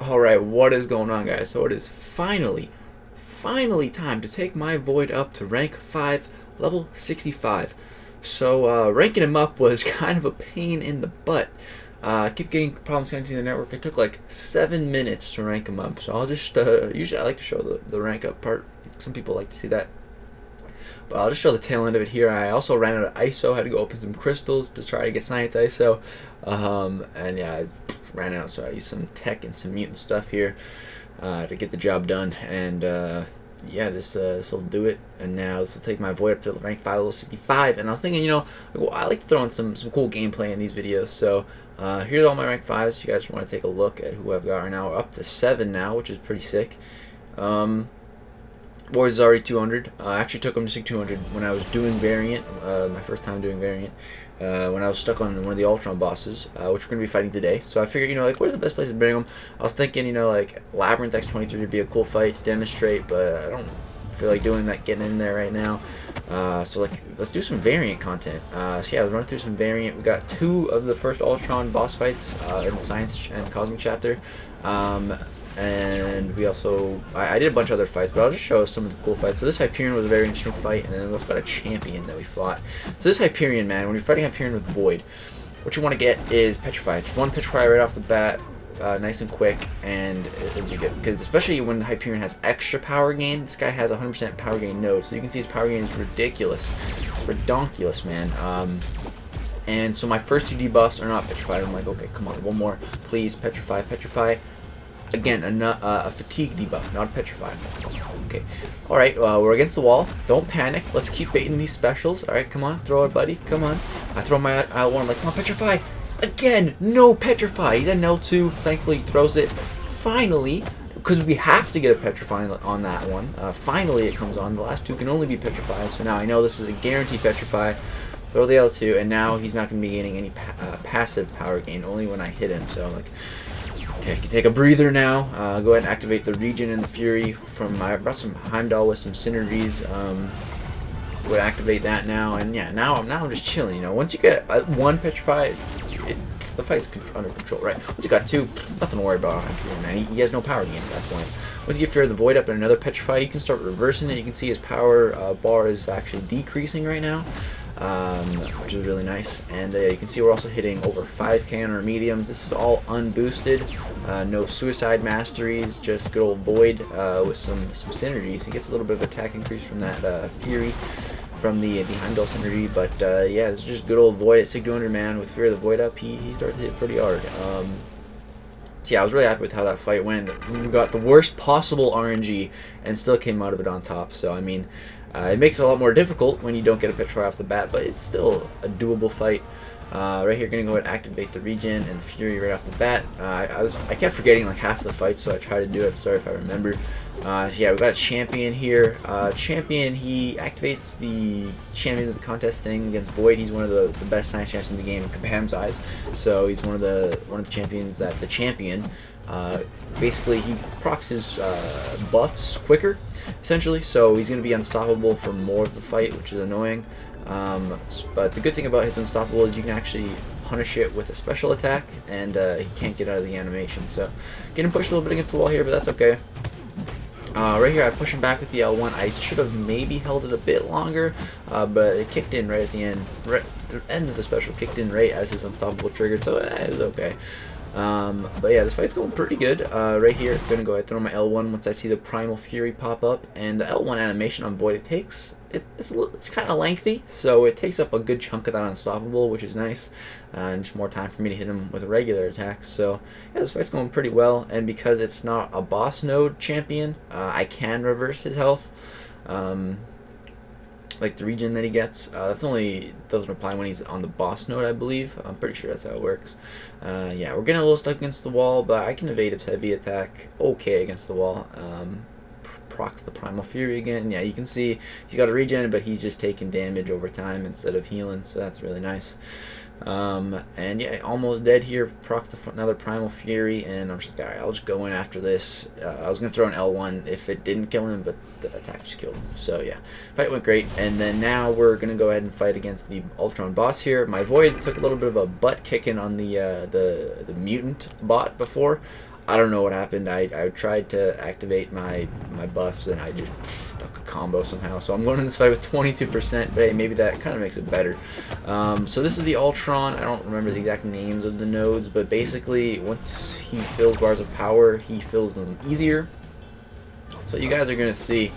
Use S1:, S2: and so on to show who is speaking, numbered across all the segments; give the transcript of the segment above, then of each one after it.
S1: Alright, what is going on, guys? So it is finally time to take my Void up to rank 5, level 65. So ranking him up was kind of a pain in the butt. I keep getting problems connecting to the network. It took like 7 minutes to rank him up. So I'll just, usually I like to show the rank up part. Some people like to see that. But I'll just show the tail end of it here. I also ran out of ISO. Had to go open some crystals to try to get science ISO. And yeah, I ran out, so I used some tech and some mutant stuff here to get the job done. And yeah, this will do it. And now this will take my Void up to rank 5, level 65. And I was thinking, you know, I like to throw in some cool gameplay in these videos. So here's all my rank 5s. You guys want to take a look at who I've got right now. We're up to 7 now, which is pretty sick. Void is already 200. I actually took him to 200 when I was doing variant, my first time doing variant, when I was stuck on one of the Ultron bosses, which we're going to be fighting today. So I figured, you know, like, where's the best place to bring him? I was thinking, you know, like, Labyrinth X23 would be a cool fight to demonstrate, but I don't feel like doing that, getting in there right now. So, like, let's do some variant content. So yeah, we'll run through some variant. We got 2 of the first Ultron boss fights in the Science and Cosmic chapter. And we also, I did a bunch of other fights, but I'll just show some of the cool fights. So this Hyperion was a very interesting fight, and then we also got a champion that we fought. So this Hyperion, man, when you're fighting Hyperion with Void, what you want to get is Petrify. Just one Petrify right off the bat, nice and quick, and it'll be good. Because especially when the Hyperion has extra power gain, this guy has 100% power gain node, so you can see his power gain is ridiculous. Redonkulous, man. And so my first 2 debuffs are not Petrified. I'm like, okay, come on, one more. Please, Petrify, Petrify. Again, a fatigue debuff, not a petrified. Okay. Alright, we're against the wall. Don't panic. Let's keep baiting these specials. Alright, come on. Throw it, buddy. Come on. I throw my L1. I'm like, come on, petrify. Again, no petrify. He's at an L2. Thankfully, he throws it. Finally, because we have to get a petrify on that one. Finally, it comes on. The last 2 can only be petrified. So now I know this is a guaranteed petrify. Throw the L2, and now he's not going to be gaining any passive power gain, only when I hit him. So, like, okay, I can take a breather now. Go ahead and activate the Regen and the Fury from I brought some Heimdall with some synergies. Go activate that now, and yeah, now I'm just chilling. You know, once you get 1 petrify, the fight's under control, right? Once you got 2, nothing to worry about. Man, he has no power gain at that point. Once you get Fear of the Void up and another petrify, you can start reversing it. You can see his power bar is actually decreasing right now. Which is really nice, and you can see we're also hitting over 5k on our mediums. This is all unboosted, no suicide masteries, just good old Void with some synergies. He gets a little bit of attack increase from that Fury, from the Heimdall synergy, but yeah, it's just good old Void at 600, man. With Fear of the Void up, he starts to hit pretty hard. So yeah, I was really happy with how that fight went. We got the worst possible RNG and still came out of it on top. So I mean, it makes it a lot more difficult when you don't get a Petrify off the bat, but it's still a doable fight. Right here, gonna go ahead and activate the Regen and the Fury right off the bat. I kept forgetting like half the fight, so I tried to do it. Sorry if I remember. So yeah, we got a champion here. Champion, he activates the champion of the contest thing against Void. He's one of the best science champs in the game in Kabam's eyes. So he's one of the champions that the champion. Basically, he procs his buffs quicker, essentially. So he's going to be unstoppable for more of the fight, which is annoying. But the good thing about his unstoppable is you can actually punish it with a special attack, and he can't get out of the animation. So getting pushed a little bit against the wall here, but that's okay. Right here, I push him back with the L1. I should have maybe held it a bit longer, but it kicked in right at the end. Right, the end of the special kicked in right as his unstoppable triggered, so it was okay. But yeah, this fight's going pretty good. Right here, I'm gonna go ahead and throw my L1 once I see the Primal Fury pop up, and the L1 animation on Void, it's kind of lengthy, so it takes up a good chunk of that unstoppable, which is nice, and just more time for me to hit him with regular attacks. So yeah, this fight's going pretty well, and because it's not a boss node champion, I can reverse his health. Like the Regen that he gets, doesn't apply when he's on the boss node, I believe. I'm pretty sure that's how it works. Yeah, we're getting a little stuck against the wall, but I can evade his heavy attack okay against the wall. Procs the Primal Fury again. Yeah, you can see he's got a Regen, but he's just taking damage over time instead of healing, so that's really nice. And yeah, almost dead here. Procs another Primal Fury, and I'm just like, alright, I'll just go in after this. I was gonna throw an L1 if it didn't kill him, but the attack just killed him. So yeah, fight went great. And then now we're gonna go ahead and fight against the Ultron boss here. My Void took a little bit of a butt kicking on the mutant bot before. I don't know what happened. I tried to activate my buffs and I just stuck a combo somehow. So I'm going in this fight with 22%, but hey, maybe that kind of makes it better. So this is the Ultron. I don't remember the exact names of the nodes, but basically once he fills bars of power, he fills them easier. So you guys are going to see,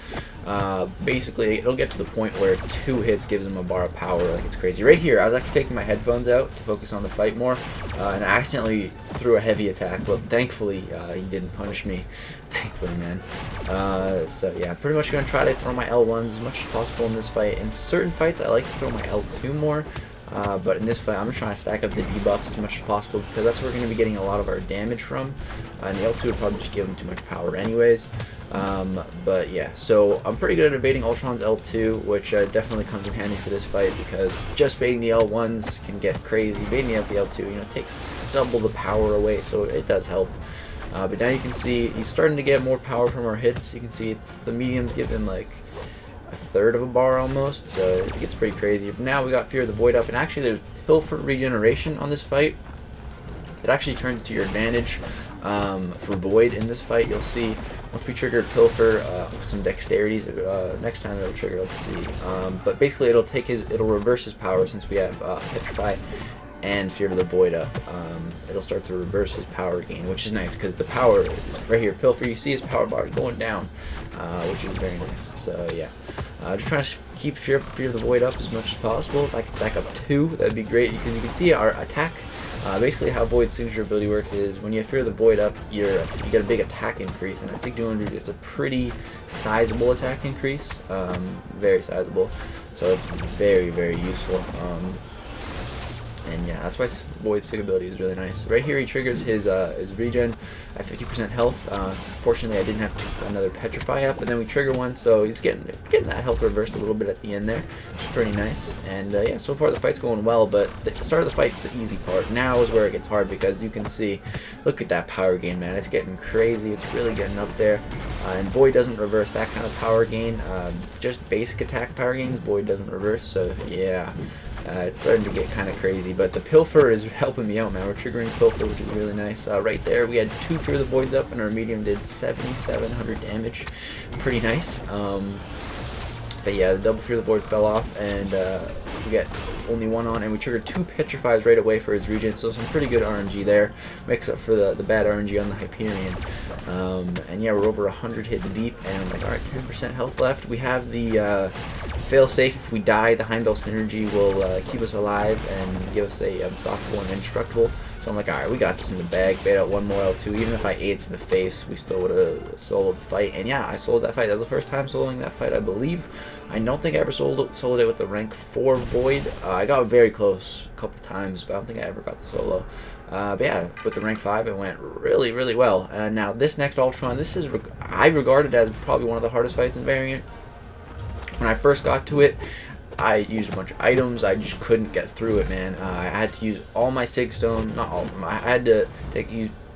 S1: basically, it'll get to the point where 2 hits gives him a bar of power, like it's crazy. Right here, I was actually taking my headphones out to focus on the fight more, and I accidentally threw a heavy attack, but thankfully, he didn't punish me. Thankfully, man. So yeah, pretty much going to try to throw my L1s as much as possible in this fight. In certain fights, I like to throw my L2 more. But in this fight, I'm just trying to stack up the debuffs as much as possible because that's where we're going to be getting a lot of our damage from. And the L2 would probably just give him too much power anyways. But yeah, so I'm pretty good at evading Ultron's L2, which definitely comes in handy for this fight because just baiting the L1s can get crazy. Baiting the L2, you know, takes double the power away, so it does help. But now you can see he's starting to get more power from our hits. You can see it's the mediums give him like a third of a bar almost, so it gets pretty crazy. But now we got Fear of the Void up, and actually there's Pilfer regeneration on this fight. It actually turns to your advantage for Void in this fight. You'll see once we trigger Pilfer with some dexterities, next time it'll trigger, let's see. But basically it'll reverse his power since we have Petrify and Fear of the Void up. It'll start to reverse his power gain, which is nice because the power is right here. Pilfer, you see his power bar going down, which is very nice. So yeah, just trying to keep Fear of the Void up as much as possible. If I could stack up 2, that'd be great because you can see our attack. Basically how Void's signature ability works is when you have Fear of the Void up, you get a big attack increase, and at 6200 it's a pretty sizable attack increase, very sizable, so it's very, very useful. And yeah, that's why Void's Sig ability is really nice. Right here he triggers his regen at 50% health. Fortunately I didn't have another Petrify up, but then we trigger one, so he's getting that health reversed a little bit at the end there, which is pretty nice. And yeah, so far the fight's going well, but the start of the fight's the easy part. Now is where it gets hard because you can see, look at that power gain, man. It's getting crazy. It's really getting up there. And Void doesn't reverse that kind of power gain. Just basic attack power gains, Void doesn't reverse, so yeah. It's starting to get kind of crazy, but the Pilfer is helping me out, man. We're triggering Pilfer, which is really nice. Right there, we had 2 Fear the Voids up, and our medium did 7,700 damage. Pretty nice. But yeah, the double Fear the Void fell off, and we got only 1 on, and we triggered 2 Petrifies right away for his regen, so some pretty good RNG there. Makes up for the bad RNG on the Hyperion. And yeah, we're over 100 hits deep, and I'm like, alright, 10% health left. We have the fail-safe. If we die, the Heimdall synergy will keep us alive and give us a unstoppable and indestructible. So I'm like, alright, we got this in the bag. Bait out 1 more L2. Even if I ate it to the face, we still would have soloed the fight. And yeah, I soloed that fight. That was the first time soloing that fight, I believe. I don't think I ever soloed it with the rank 4 Void. I got very close a couple times, but I don't think I ever got the solo. But yeah, with the rank 5, it went really, really well. Now, this next Ultron, this is I regard it as probably one of the hardest fights in Variant. When I first got to it, I used a bunch of items. I just couldn't get through it, man. I had to use all my Sig Stone, not all of them. I had to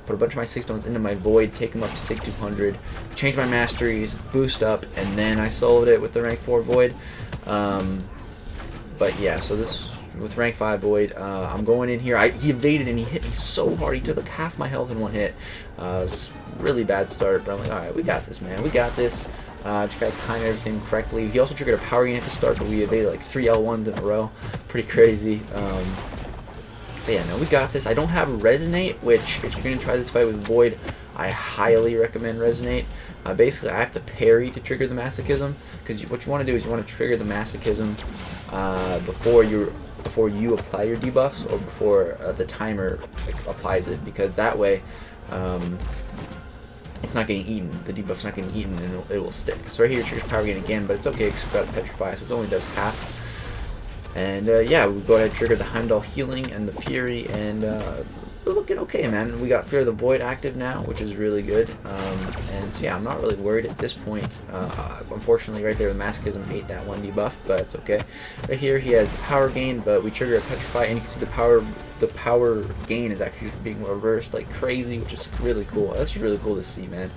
S1: put a bunch of my Sig Stones into my Void, take them up to Sig 200, change my masteries, boost up, and then I soloed it with the rank 4 Void. But yeah, so this with rank 5 Void, I'm going in here. He evaded and he hit me so hard. He took like half my health in 1 hit. It's really bad start, but I'm like, alright, we got this, man. We got this. Just gotta time everything correctly. He also triggered a power gain at the start, but we evaded like 3 L1s in a row. Pretty crazy. But yeah, no, we got this. I don't have Resonate, which if you're gonna try this fight with Void, I highly recommend Resonate. Basically, I have to parry to trigger the Masochism, because what you want to do is you want to trigger the Masochism before you apply your debuffs or before the timer applies it, because that way it's not getting eaten. The debuff's not getting eaten, and it will stick. So right here, it triggers power gain again, but it's okay because we've got Petrify, so it only does half. And yeah, we'll go ahead and trigger the Heimdall healing and the Fury, and we're looking okay, man. We got Fear of the Void active now, which is really good. And so yeah, I'm not really worried at this point. Unfortunately, right there, the Masochism ate that 1 debuff, but it's okay. Right here, he has the power gain, but we trigger a Petrify, and you can see the power gain is actually being reversed like crazy, which is really cool. That's really cool to see, man.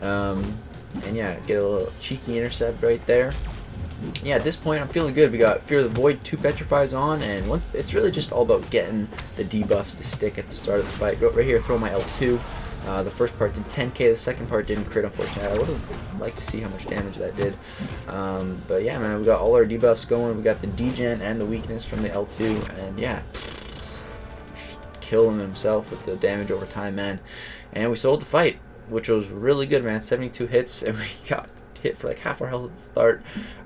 S1: And yeah, get a little cheeky intercept right there. Yeah, at this point I'm feeling good. We got Fear of the Void, 2 Petrifies on, and it's really just all about getting the debuffs to stick at the start of the fight. Go right here, throw my L2. The first part did 10k, the second part didn't crit, unfortunately. I would have liked to see how much damage that did. But yeah, man, we got all our debuffs going. We got the degen and the weakness from the L2, and yeah, killing himself with the damage over time, man. And we sold the fight, which was really good, man. 72 hits, and we got hit for like half our health at the start.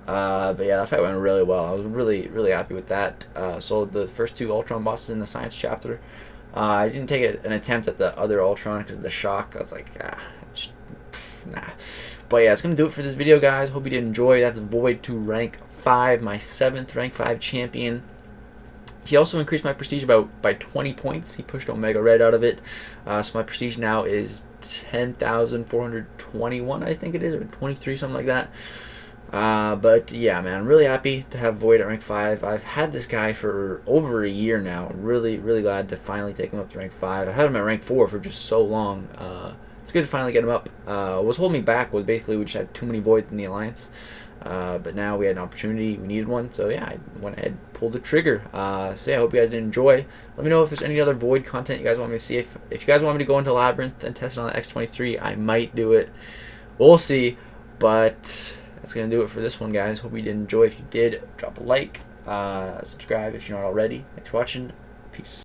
S1: But yeah, that fight went really well. I was really happy with that. Sold the first 2 Ultron bosses in the science chapter. I didn't take an attempt at the other Ultron because of the shock. I was like, nah. But yeah, it's going to do it for this video, guys. Hope you did enjoy. That's Void to rank 5, my 7th rank 5 champion. He also increased my prestige by 20 points. He pushed Omega Red out of it. So my prestige now is 10,421, I think it is, or 23, something like that. But yeah, man, I'm really happy to have Void at rank 5. I've had this guy for over a year now. Really glad to finally take him up to rank 5. I had him at rank 4 for just so long. It's good to finally get him up. What was holding me back was basically we just had too many Voids in the Alliance. But now we had an opportunity, we needed one, so yeah, I went ahead, pulled the trigger. So yeah, I hope you guys did enjoy. Let me know if there's any other Void content you guys want me to see. If you guys want me to go into Labyrinth and test it on the X23, I might do it. We'll see, but that's going to do it for this one, guys. Hope you did enjoy. If you did, drop a like, subscribe if you're not already. Thanks for watching. Peace.